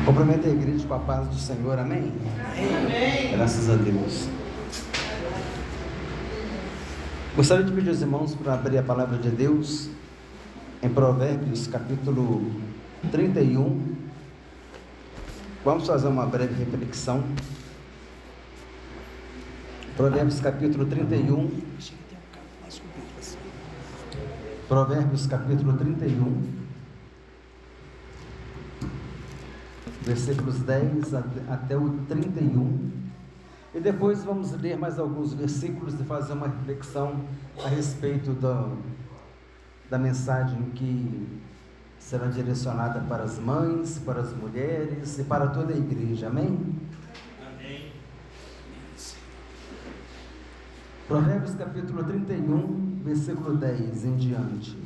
Cumprimento a igreja com a paz do Senhor, amém? Amém. Graças a Deus. Gostaria de pedir aos irmãos para abrir a palavra de Deus em Provérbios capítulo 31. Vamos fazer uma breve reflexão. Provérbios capítulo 31. Provérbios capítulo 31. Versículos 10 até o 31, e depois vamos ler mais alguns versículos e fazer uma reflexão a respeito da mensagem que será direcionada para as mães, para as mulheres e para toda a igreja, amém? Amém. Provérbios capítulo 31, versículo 10 em diante.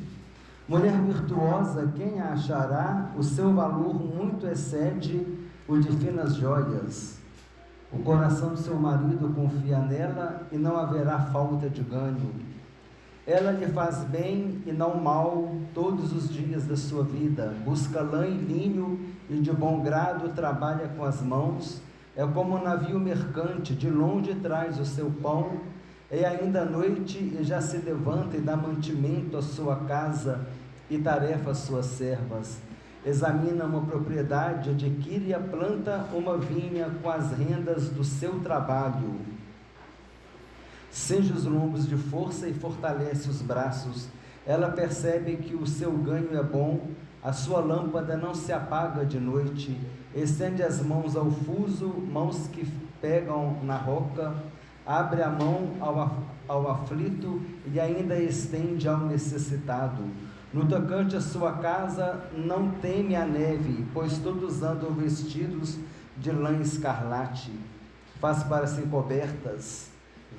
Mulher virtuosa, quem a achará? O seu valor muito excede o de finas joias. O coração do seu marido confia nela e não haverá falta de ganho. Ela lhe faz bem e não mal todos os dias da sua vida. Busca lã e linho e de bom grado trabalha com as mãos. É como um navio mercante, de longe traz o seu pão. É ainda à noite e já se levanta e dá mantimento à sua casa e tarefa às suas servas. Examina uma propriedade, adquire e a planta uma vinha com as rendas do seu trabalho. Cinge os lombos de força e fortalece os braços. Ela percebe que o seu ganho é bom, a sua lâmpada não se apaga de noite. Estende as mãos ao fuso, mãos que pegam na roca. Abre a mão ao aflito e ainda estende ao necessitado. No tocante à sua casa, não teme a neve, pois todos andam vestidos de lã escarlate. Faz para si cobertas,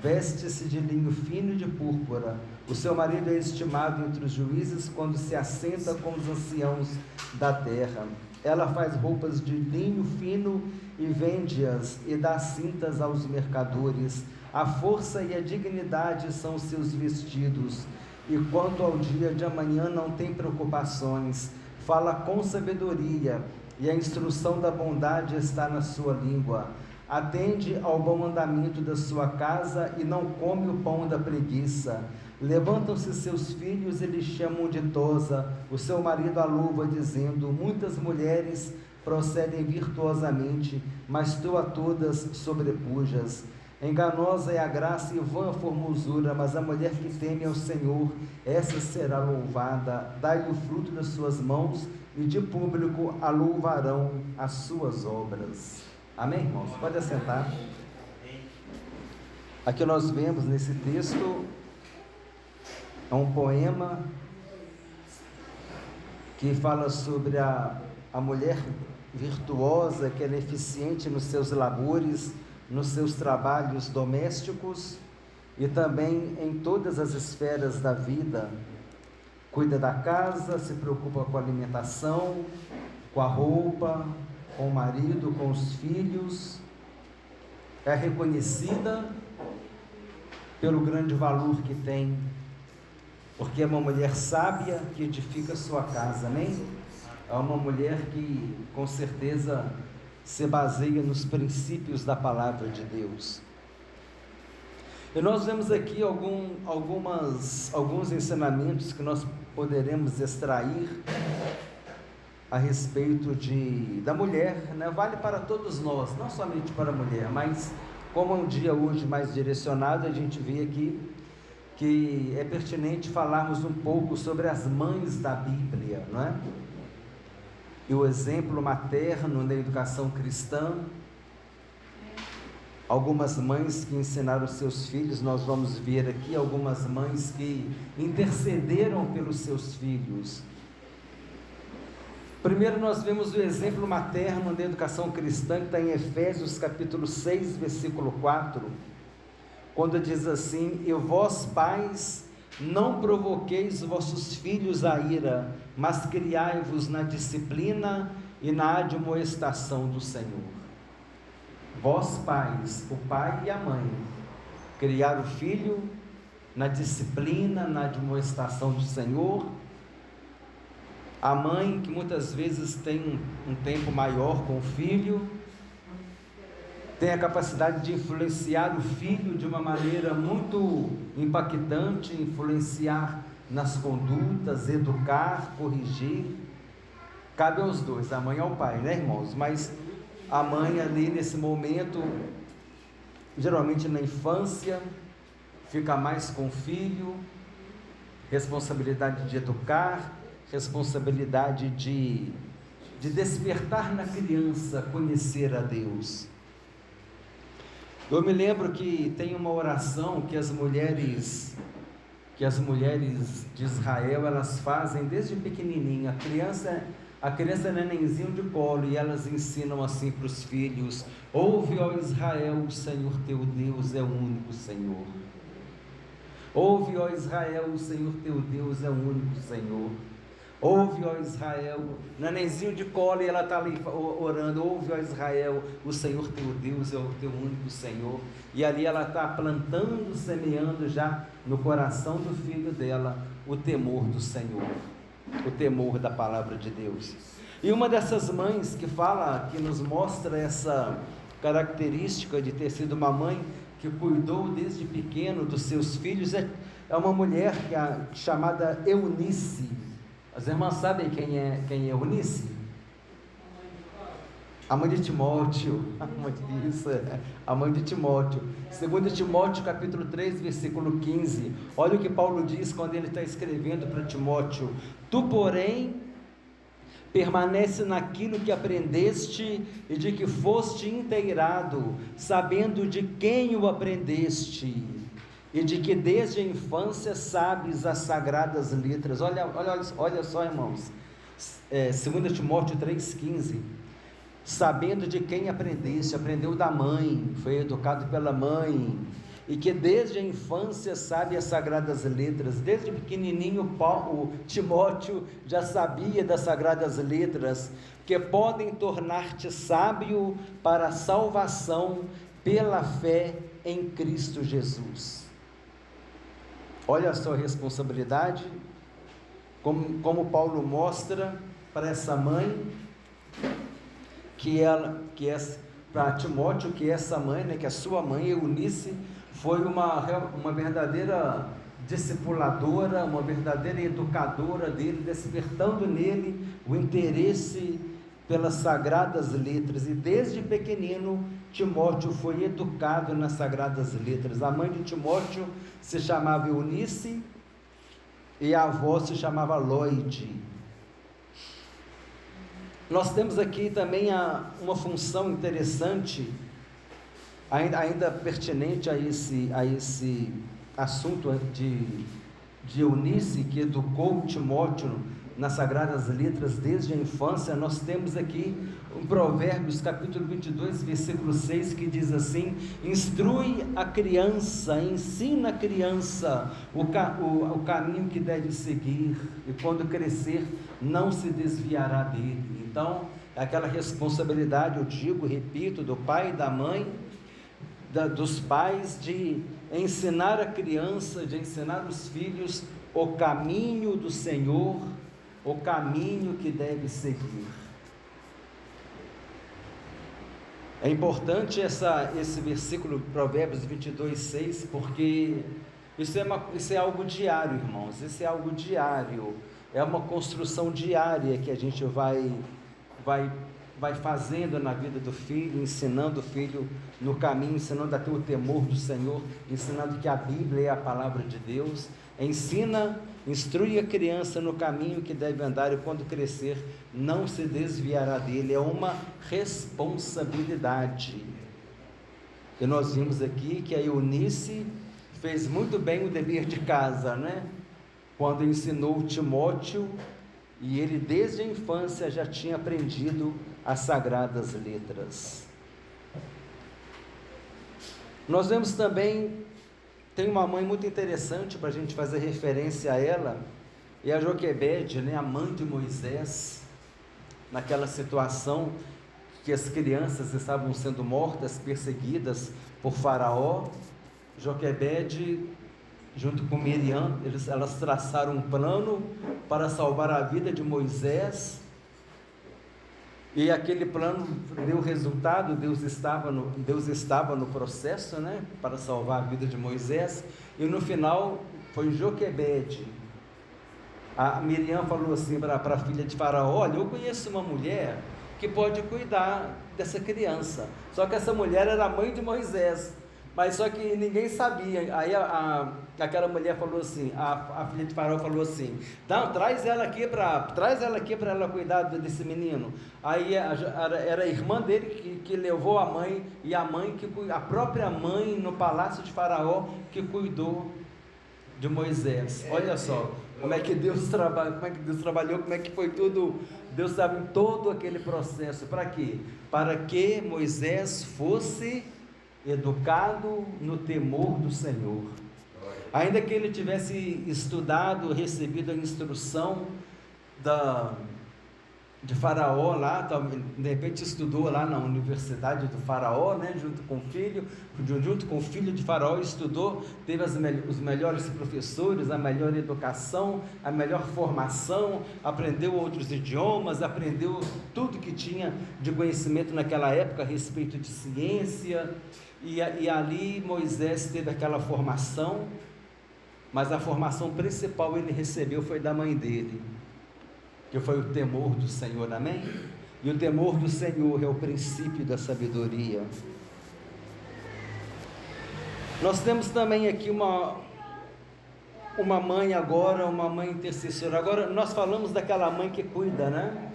veste-se de linho fino e de púrpura. O seu marido é estimado entre os juízes quando se assenta com os anciãos da terra. Ela faz roupas de linho fino e vende-as e dá cintas aos mercadores. A força e a dignidade são os seus vestidos, e quanto ao dia de amanhã não tem preocupações. Fala com sabedoria, e a instrução da bondade está na sua língua. Atende ao bom andamento da sua casa e não come o pão da preguiça. Levantam-se seus filhos e lhe chamam de tosa. O seu marido a louva, dizendo: muitas mulheres procedem virtuosamente, mas tu a todas sobrepujas. Enganosa é a graça e vã a formosura, mas a mulher que teme ao Senhor, essa será louvada. Dai-lhe o fruto das suas mãos, e de público a louvarão as suas obras. Amém, irmãos? Pode assentar. Aqui nós vemos nesse texto um poema que fala sobre a mulher virtuosa, que ela é eficiente nos seus labores, nos seus trabalhos domésticos e também em todas as esferas da vida. Cuida da casa, se preocupa com a alimentação, com a roupa, com o marido, com os filhos. É reconhecida pelo grande valor que tem, porque é uma mulher sábia que edifica sua casa, amém? É uma mulher que com certeza se baseia nos princípios da palavra de Deus. E nós vemos aqui alguns ensinamentos que nós poderemos extrair a respeito da mulher, né? Vale para todos nós, não somente para a mulher, mas como é um dia hoje mais direcionado, a gente vê aqui que é pertinente falarmos um pouco sobre as mães da Bíblia, não é? E o exemplo materno na educação cristã. Algumas mães que ensinaram seus filhos, nós vamos ver aqui algumas mães que intercederam pelos seus filhos. Primeiro nós vemos o exemplo materno da educação cristã, que está em Efésios capítulo 6, versículo 4, quando diz assim: e vós pais, não provoqueis vossos filhos a ira, mas criai-vos na disciplina e na admoestação do Senhor. Vós pais, o pai e a mãe, criar o filho na disciplina, na admoestação do Senhor, A mãe que muitas vezes tem um tempo maior com o filho, tem a capacidade de influenciar o filho de uma maneira muito impactante, influenciar nas condutas, educar, corrigir. Cabe aos dois, a mãe e ao pai, né, irmãos? Mas a mãe ali nesse momento, geralmente na infância, fica mais com o filho, responsabilidade de educar, responsabilidade de despertar na criança conhecer a Deus. Eu me lembro que tem uma oração que as mulheres de Israel, elas fazem desde pequenininha. A criança é nenenzinho de colo, e elas ensinam assim para os filhos: ouve, ó Israel, o Senhor teu Deus é o único Senhor. Ouve, ó Israel, o Senhor teu Deus é o único Senhor. Ouve, ó Israel, nenenzinho de colo, e ela está ali orando: ouve, ó Israel, o Senhor teu Deus é o teu único Senhor. E ali ela está plantando, semeando já no coração do filho dela o temor do Senhor, o temor da palavra de Deus. E uma dessas mães que fala, que nos mostra essa característica de ter sido uma mãe que cuidou desde pequeno dos seus filhos, é uma mulher chamada Eunice. As irmãs sabem quem é Eunice? A mãe de Timóteo. A mãe de Timóteo. 2 Timóteo capítulo 3, versículo 15. Olha o que Paulo diz quando ele está escrevendo para Timóteo: tu, porém, permanece naquilo que aprendeste e de que foste inteirado, sabendo de quem o aprendeste, e de que desde a infância sabes as sagradas letras. Olha só, irmãos, 2 Timóteo 3,15, sabendo de quem aprendeste, aprendeu da mãe, foi educado pela mãe, e que desde a infância sabe as sagradas letras. Desde pequenininho, o Timóteo já sabia das sagradas letras, que podem tornar-te sábio para a salvação pela fé em Cristo Jesus. Olha a sua responsabilidade, como Paulo mostra para essa mãe, para Timóteo, que essa mãe, né, que a sua mãe, Eunice, foi uma verdadeira discipuladora, uma verdadeira educadora dele, despertando nele o interesse pelas sagradas letras. E desde pequenino, Timóteo foi educado nas sagradas letras. A mãe de Timóteo se chamava Eunice e a avó se chamava Loide. Nós temos aqui também uma função interessante, ainda pertinente a esse assunto de Eunice, que educou Timóteo nas sagradas letras desde a infância. Nós temos aqui um Provérbios capítulo 22, versículo 6, que diz assim: instrui a criança, ensina a criança o caminho que deve seguir, e quando crescer não se desviará dele. Então, é aquela responsabilidade, repito, do pai e da mãe, dos pais, de ensinar a criança, de ensinar os filhos o caminho do Senhor, o caminho que deve seguir. É importante esse versículo, Provérbios 22, 6, porque isso é algo diário, irmãos. Isso é algo diário, é uma construção diária que a gente vai fazendo na vida do filho, ensinando o filho no caminho, ensinando a ter o temor do Senhor, ensinando que a Bíblia é a palavra de Deus. Instrui a criança no caminho que deve andar, e quando crescer não se desviará dele. É uma responsabilidade. E nós vimos aqui que a Eunice fez muito bem o dever de casa, né? Quando ensinou Timóteo, e ele desde a infância já tinha aprendido as sagradas letras. Nós vemos também, tem uma mãe muito interessante para a gente fazer referência a ela, e a Joquebede, né, a mãe de Moisés, naquela situação que as crianças estavam sendo mortas, perseguidas por Faraó. Joquebede junto com Miriam, elas traçaram um plano para salvar a vida de Moisés, e aquele plano deu resultado. Deus estava no processo, né, para salvar a vida de Moisés, e no final foi Joquebede. A Miriam falou assim para a filha de Faraó: olha, eu conheço uma mulher que pode cuidar dessa criança. Só que essa mulher era a mãe de Moisés, mas só que ninguém sabia. Aí aquela mulher falou assim, a filha de Faraó falou assim: então, traz ela aqui para ela cuidar desse menino. Aí era a irmã dele que levou a mãe, e a própria mãe no palácio de Faraó que cuidou de Moisés. Olha só como é que Deus trabalhou, como é que foi tudo. Deus estava em todo aquele processo. Para quê? Para que Moisés fosse educado no temor do Senhor. Ainda que ele tivesse estudado, recebido a instrução de Faraó lá, de repente estudou lá na universidade do Faraó, né, junto com o filho de Faraó, estudou, teve os melhores professores, a melhor educação, a melhor formação, aprendeu outros idiomas, aprendeu tudo que tinha de conhecimento naquela época a respeito de ciência, e ali Moisés teve aquela formação, mas a formação principal ele recebeu foi da mãe dele, que foi o temor do Senhor, amém? E o temor do Senhor é o princípio da sabedoria. Nós temos também aqui uma mãe agora, uma mãe intercessora. Agora nós falamos daquela mãe que cuida, né?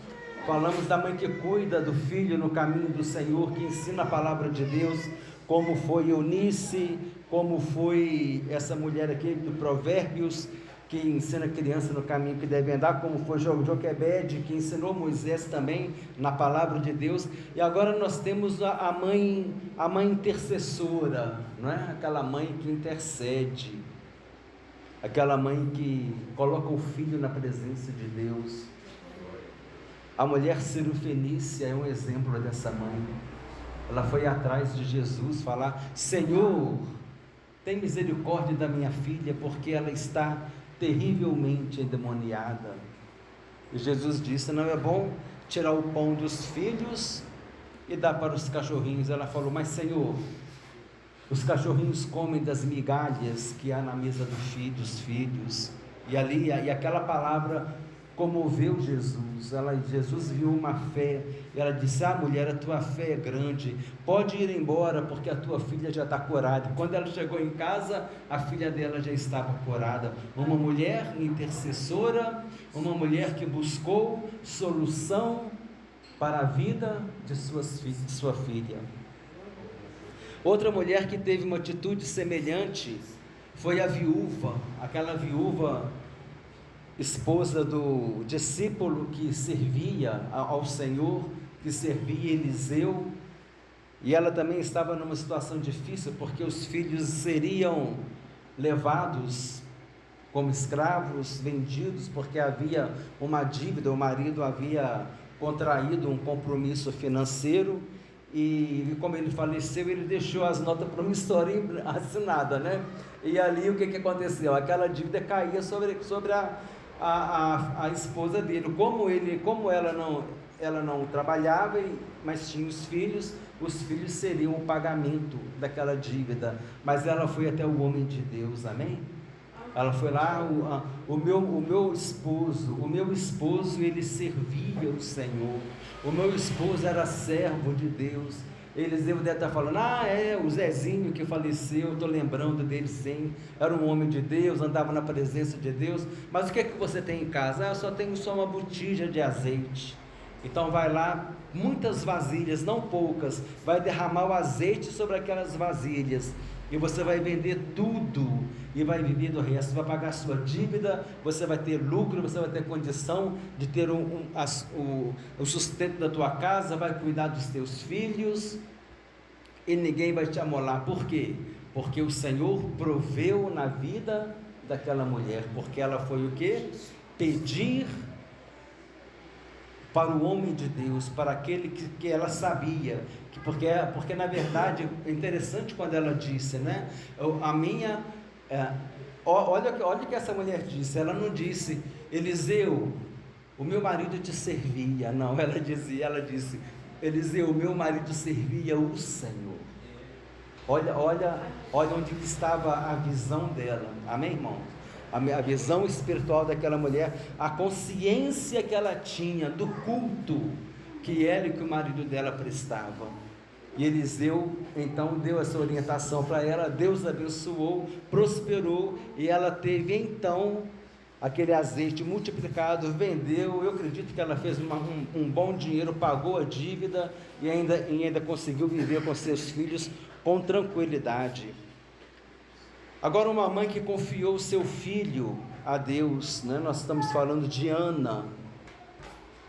Falamos da mãe que cuida do filho no caminho do Senhor, que ensina a palavra de Deus, como foi Eunice, como foi essa mulher aqui do Provérbios, que ensina a criança no caminho que deve andar, como foi Joquebede, que ensinou Moisés também na palavra de Deus. E agora nós temos a mãe intercessora, não é? Aquela mãe que intercede, aquela mãe que coloca o filho na presença de Deus. A mulher Cirofenícia é um exemplo dessa mãe. Ela foi atrás de Jesus falar: Senhor, tem misericórdia da minha filha, porque ela está terrivelmente endemoniada. E Jesus disse: não é bom tirar o pão dos filhos e dar para os cachorrinhos. Ela falou: mas Senhor, os cachorrinhos comem das migalhas que há na mesa dos filhos. E aquela palavra comoveu Jesus. Jesus viu uma fé, e ela disse: mulher, a tua fé é grande, pode ir embora, porque a tua filha já está curada. E quando ela chegou em casa, a filha dela já estava curada. Uma mulher intercessora, uma mulher que buscou solução para a vida de sua filha. Outra mulher que teve uma atitude semelhante foi a viúva, aquela viúva, esposa do discípulo que servia ao Senhor, que servia Eliseu, e ela também estava numa situação difícil, porque os filhos seriam levados como escravos, vendidos, porque havia uma dívida, o marido havia contraído um compromisso financeiro, e como ele faleceu, ele deixou as notas promissórias assinadas, né? E ali o que aconteceu? Aquela dívida caía sobre a esposa dele. Como ela não trabalhava, mas tinha os filhos seriam o pagamento daquela dívida. Mas ela foi até o homem de Deus, amém? Ela foi lá: o meu esposo ele servia o Senhor, o meu esposo era servo de Deus. Eliseu deve estar falando: o Zezinho que faleceu, estou lembrando dele sim, era um homem de Deus, andava na presença de Deus. Mas o que é que você tem em casa? Eu só tenho uma botija de azeite. Então vai lá, muitas vasilhas, não poucas, vai derramar o azeite sobre aquelas vasilhas, e você vai vender tudo, e vai viver do resto, vai pagar a sua dívida, você vai ter lucro, você vai ter condição de ter o sustento da tua casa, vai cuidar dos teus filhos, e ninguém vai te amolar. Por quê? Porque o Senhor proveu na vida daquela mulher, porque ela foi o quê? Pedir para o homem de Deus, para aquele que ela sabia, porque na verdade, é interessante quando ela disse, né? Olha o que essa mulher disse. Ela não disse: Eliseu, o meu marido te servia. Não, ela disse: Eliseu, o meu marido servia o Senhor. Olha onde estava a visão dela. Amém, irmão? A visão espiritual daquela mulher, a consciência que ela tinha do culto que ela e que o marido dela prestava. E Eliseu então deu essa orientação para ela. Deus abençoou, prosperou, e ela teve então aquele azeite multiplicado, vendeu. Eu acredito que ela fez um bom dinheiro, pagou a dívida e ainda conseguiu viver com seus filhos com tranquilidade. Agora, uma mãe que confiou o seu filho a Deus, né? Nós estamos falando de Ana.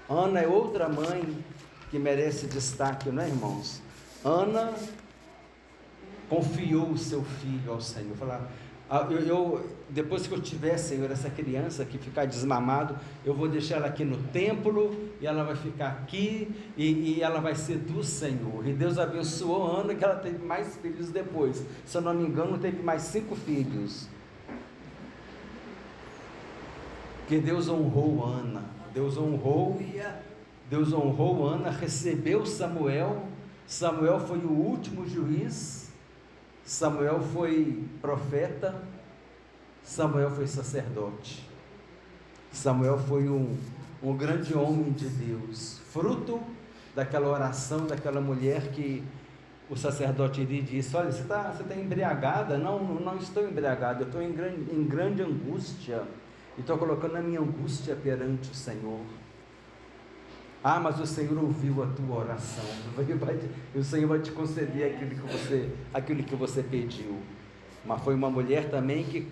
Ana é outra mãe que merece destaque, não é, irmãos? Ana confiou o seu filho ao Senhor. Falar: depois que eu tiver, Senhor, essa criança que ficar desmamado, eu vou deixar ela aqui no templo, e ela vai ficar aqui, e ela vai ser do Senhor. E Deus abençoou a Ana, que ela teve mais filhos depois. Se eu não me engano, teve mais 5 filhos. Que Deus honrou Ana. Deus honrou Ana, recebeu Samuel. Samuel foi o último juiz. Samuel foi profeta. Samuel foi sacerdote. Samuel foi um grande homem de Deus, fruto daquela oração daquela mulher que o sacerdote lhe disse: olha, você está embriagada? Não estou embriagada, eu estou em grande angústia, e estou colocando a minha angústia perante o Senhor. Ah, mas o Senhor ouviu a tua oração, e o Senhor vai te conceder aquilo que você pediu. Mas foi uma mulher também que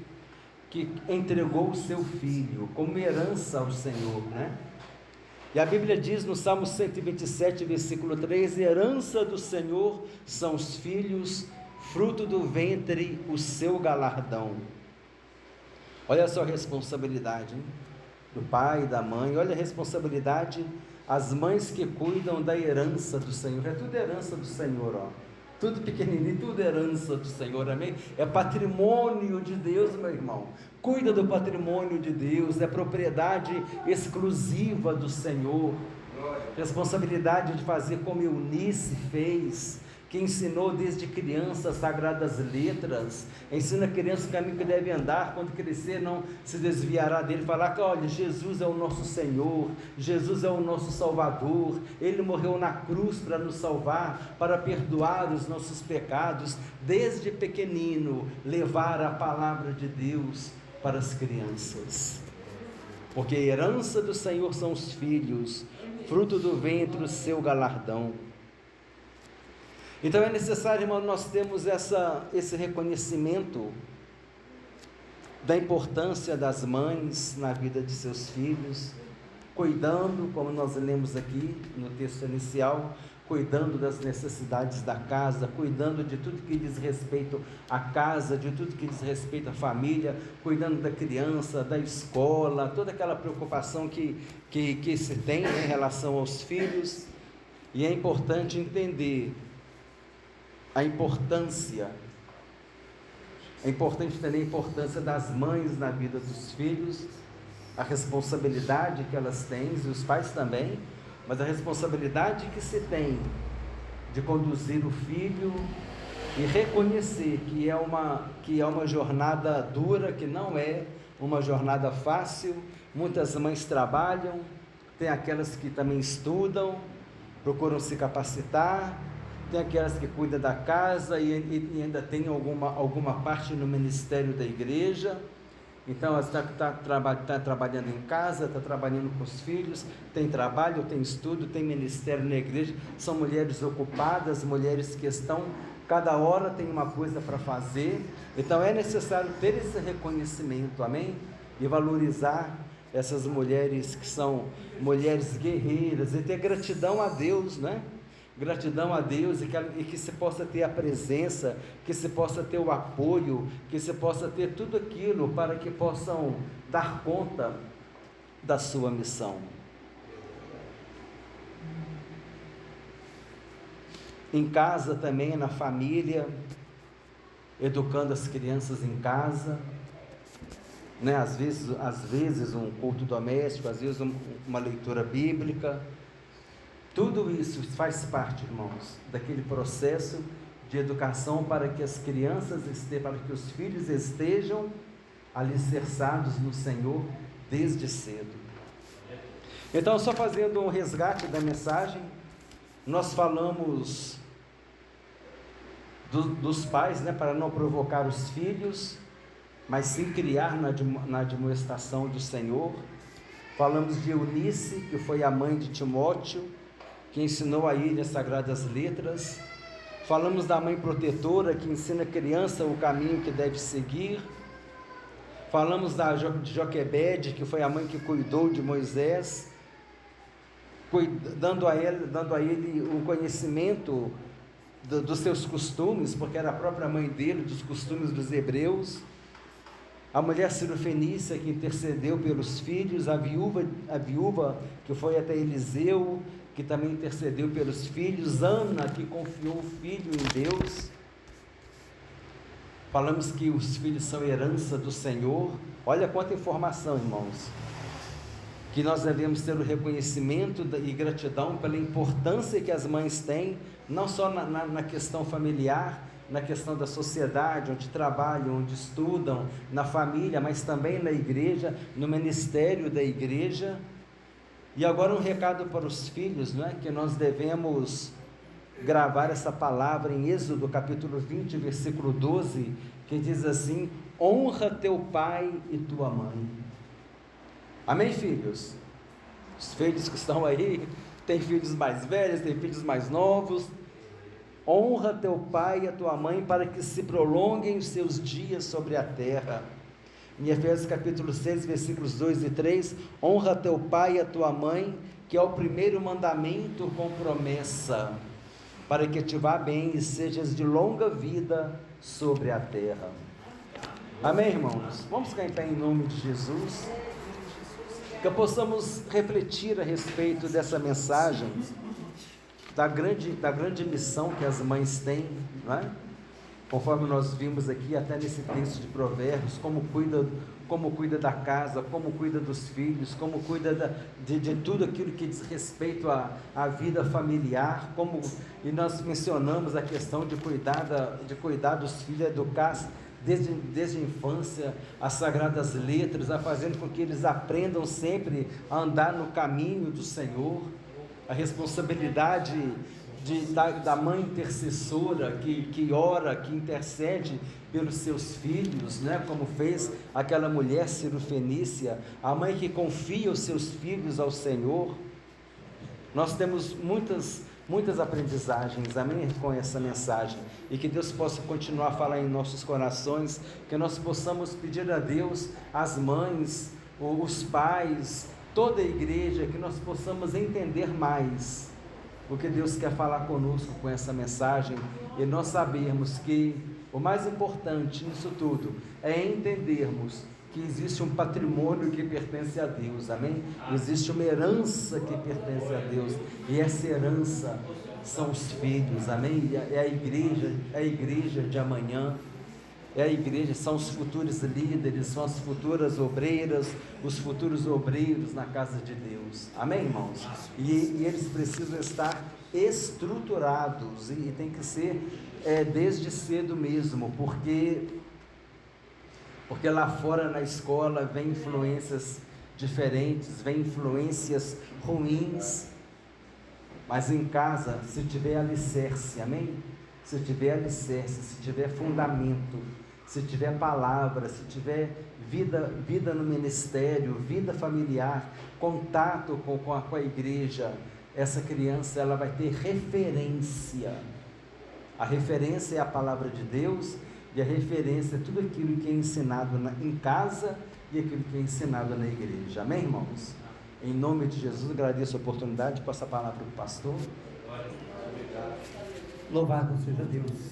entregou o seu filho como herança ao Senhor, né? E a Bíblia diz no Salmo 127, versículo 3: herança do Senhor são os filhos, fruto do ventre o seu galardão. Olha só a responsabilidade, hein? Do pai e da mãe. Olha a responsabilidade, as mães que cuidam da herança do Senhor. É tudo herança do Senhor, ó. Tudo pequenininho, tudo herança do Senhor, amém? É patrimônio de Deus, meu irmão. Cuida do patrimônio de Deus, é propriedade exclusiva do Senhor. Responsabilidade de fazer como Eunice fez, que ensinou desde criança as sagradas letras. Ensina a criança o caminho que deve andar, quando crescer não se desviará dele. Falar que, olha, Jesus é o nosso Senhor, Jesus é o nosso Salvador, Ele morreu na cruz para nos salvar, para perdoar os nossos pecados. Desde pequenino, levar a palavra de Deus para as crianças, porque a herança do Senhor são os filhos, fruto do ventre o seu galardão. Então é necessário, irmão, nós temos esse reconhecimento da importância das mães na vida de seus filhos, cuidando, como nós lemos aqui no texto inicial, cuidando das necessidades da casa, cuidando de tudo que diz respeito à casa, de tudo que diz respeito à família, cuidando da criança, da escola, toda aquela preocupação que se tem, né, em relação aos filhos. E é importante entender é importante entender a importância das mães na vida dos filhos, a responsabilidade que elas têm, e os pais também, mas a responsabilidade que se tem de conduzir o filho e reconhecer que é uma jornada dura, que não é uma jornada fácil. Muitas mães trabalham, tem aquelas que também estudam, procuram se capacitar, tem aquelas que cuidam da casa e ainda tem alguma parte no ministério da igreja. Então ela está trabalhando em casa, está trabalhando com os filhos, tem trabalho, tem estudo, tem ministério na igreja. São mulheres ocupadas, mulheres que estão, cada hora tem uma coisa para fazer. Então é necessário ter esse reconhecimento, amém? E valorizar essas mulheres que são mulheres guerreiras, e ter gratidão a Deus, né? Gratidão a Deus, e que se possa ter a presença, que se possa ter o apoio, que se possa ter tudo aquilo para que possam dar conta da sua missão. Em casa também, na família, educando as crianças em casa, né? Às vezes um culto doméstico, às vezes uma leitura bíblica. Tudo isso faz parte, irmãos, daquele processo de educação para que as crianças para que os filhos estejam alicerçados no Senhor desde cedo. Então, só fazendo um resgate da mensagem, nós falamos dos pais, né, para não provocar os filhos, mas sim criar na admoestação do Senhor. Falamos de Eunice, que foi a mãe de Timóteo, que ensinou a ele as sagradas letras. Falamos da mãe protetora, que ensina a criança o caminho que deve seguir. Falamos de Joquebede, que foi a mãe que cuidou de Moisés, dando a ele o conhecimento dos seus costumes, porque era a própria mãe dele, dos costumes dos hebreus. A mulher cirofenícia, que intercedeu pelos filhos. A viúva que foi até Eliseu, que também intercedeu pelos filhos. Ana, que confiou o filho em Deus. Falamos que os filhos são herança do Senhor. Olha quanta informação, irmãos, que nós devemos ter o reconhecimento e gratidão pela importância que as mães têm, não só na questão familiar, na questão da sociedade, onde trabalham, onde estudam, na família, mas também na igreja, no ministério da igreja. E agora um recado para os filhos, não é? Que nós devemos gravar essa palavra em Êxodo capítulo 20, versículo 12, que diz assim: honra teu pai e tua mãe. Amém, filhos? Os filhos que estão aí, tem filhos mais velhos, tem filhos mais novos. Honra teu pai e a tua mãe, para que se prolonguem os seus dias sobre a terra. Em Efésios capítulo 6, versículos 2 e 3, honra teu pai e a tua mãe, que é o primeiro mandamento com promessa, para que te vá bem e sejas de longa vida sobre a terra. Amém, irmãos? Vamos ficar em pé em nome de Jesus, que possamos refletir a respeito dessa mensagem, da grande missão que as mães têm, não é? Conforme nós vimos aqui, até nesse texto de Provérbios, como cuida da casa, como cuida dos filhos, como cuida de tudo aquilo que diz respeito à vida familiar, e nós mencionamos a questão de cuidar dos filhos, educar desde a infância as sagradas letras, a fazendo com que eles aprendam sempre a andar no caminho do Senhor. A responsabilidade da mãe intercessora, que ora, que intercede pelos seus filhos, né? Como fez aquela mulher cirofenícia, a mãe que confia os seus filhos ao Senhor. Nós temos muitas aprendizagens, amém, com essa mensagem, e que Deus possa continuar a falar em nossos corações, que nós possamos pedir a Deus, as mães, os pais, toda a igreja, que nós possamos entender mais o que Deus quer falar conosco com essa mensagem, e nós sabermos que o mais importante nisso tudo é entendermos que existe um patrimônio que pertence a Deus, amém? Existe uma herança que pertence a Deus, e essa herança são os filhos, amém? É a igreja de amanhã, é a igreja, são os futuros líderes, são as futuras obreiras, os futuros obreiros na casa de Deus, amém, irmãos? E eles precisam estar estruturados, e tem que ser desde cedo mesmo, porque lá fora na escola vem influências diferentes, vem influências ruins, mas em casa, se tiver alicerce, amém? Se tiver alicerce, se tiver fundamento, se tiver palavra, se tiver vida no ministério, vida familiar, contato com a igreja, essa criança ela vai ter referência. A referência é a palavra de Deus, e a referência é tudo aquilo que é ensinado em casa e aquilo que é ensinado na igreja. Amém, irmãos? Em nome de Jesus, agradeço a oportunidade de passar a palavra para o pastor. Louvado seja Deus.